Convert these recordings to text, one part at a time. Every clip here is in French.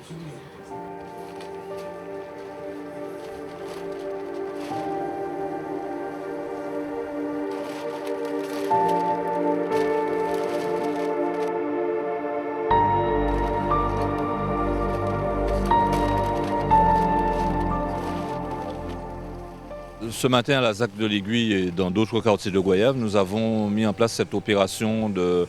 Ce matin, à la ZAC de l'Aiguille et dans d'autres quartiers de Goyave, nous avons mis en place cette opération de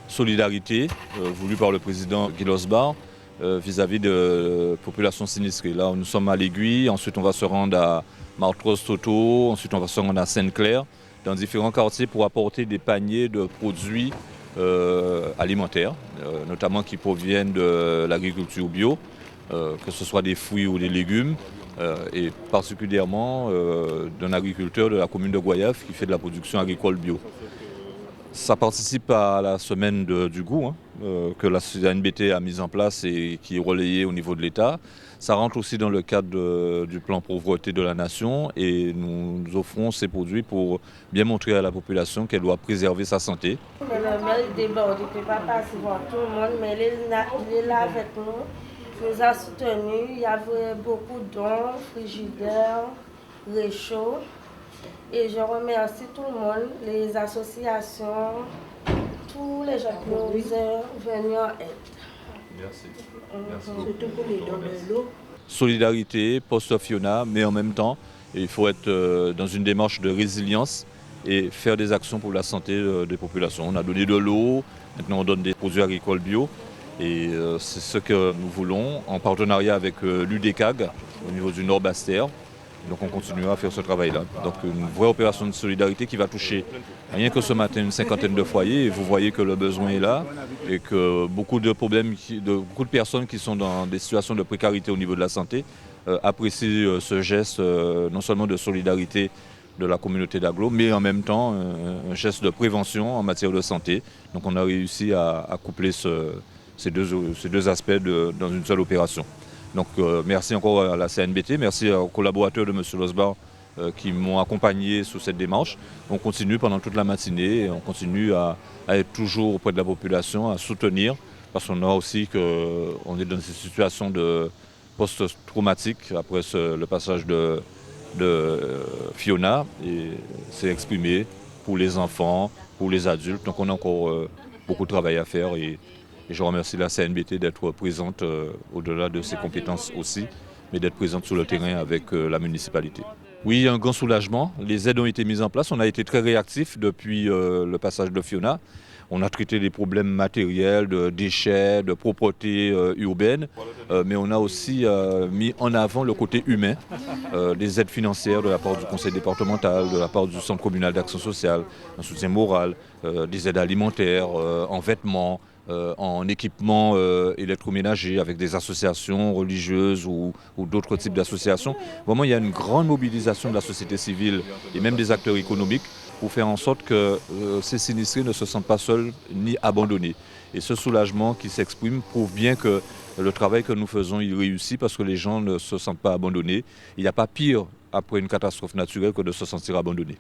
solidarité voulue par le président Guy Losbar vis-à-vis de populations sinistrées. Là, nous sommes à l'Aiguille, ensuite on va se rendre à Martros-Toto, ensuite on va se rendre à Sainte-Claire, dans différents quartiers pour apporter des paniers de produits alimentaires, notamment qui proviennent de l'agriculture bio, que ce soit des fruits ou des légumes. Et particulièrement d'un agriculteur de la commune de Goyave qui fait de la production agricole bio. Ça participe à la semaine du goût que la CNBT a mise en place et qui est relayée au niveau de l'État. Ça rentre aussi dans le cadre du plan pauvreté de la nation et nous offrons ces produits pour bien montrer à la population qu'elle doit préserver sa santé. Le maire déborde, il ne peut pas passer voir tout le monde, mais il est là avec nous. Il nous a soutenus, il y avait beaucoup de dons, frigidaires, réchauds. Et je remercie tout le monde, les associations, tous les gens qui nous ont venus en aide. Merci. Surtout pour les dons de l'eau. Solidarité, post-Fiona, mais en même temps, il faut être dans une démarche de résilience et faire des actions pour la santé des populations. On a donné de l'eau, maintenant on donne des produits agricoles bio. Et c'est ce que nous voulons en partenariat avec l'UDECAG au niveau du Nord Bastère. Donc on continuera à faire ce travail-là. Donc une vraie opération de solidarité qui va toucher rien que ce matin une cinquantaine de foyers. Et vous voyez que le besoin est là et que beaucoup de personnes qui sont dans des situations de précarité au niveau de la santé apprécient ce geste non seulement de solidarité de la communauté d'Aglo, mais en même temps un geste de prévention en matière de santé. Donc on a réussi à coupler ces deux aspects dans une seule opération. Donc merci encore à la CNBT, merci aux collaborateurs de M. Losbar qui m'ont accompagné sur cette démarche. On continue pendant toute la matinée, et on continue à être toujours auprès de la population, à soutenir, parce qu'on a aussi qu'on est dans ces situations de post-traumatique après le passage de Fiona, et c'est exprimé pour les enfants, pour les adultes. Donc on a encore beaucoup de travail à faire. Et je remercie la CNBT d'être présente au-delà de ses compétences aussi, mais d'être présente sur le terrain avec la municipalité. Oui, il y a un grand soulagement. Les aides ont été mises en place. On a été très réactifs depuis le passage de Fiona. On a traité des problèmes matériels, de déchets, de propreté urbaine, mais on a aussi mis en avant le côté humain, des aides financières de la part du conseil départemental, de la part du centre communal d'action sociale, un soutien moral, des aides alimentaires, en vêtements, en équipement électroménager avec des associations religieuses ou d'autres types d'associations. Vraiment, il y a une grande mobilisation de la société civile et même des acteurs économiques pour faire en sorte que ces sinistrés ne se sentent pas seuls ni abandonnés. Et ce soulagement qui s'exprime prouve bien que le travail que nous faisons, il réussit parce que les gens ne se sentent pas abandonnés. Il n'y a pas pire après une catastrophe naturelle que de se sentir abandonné.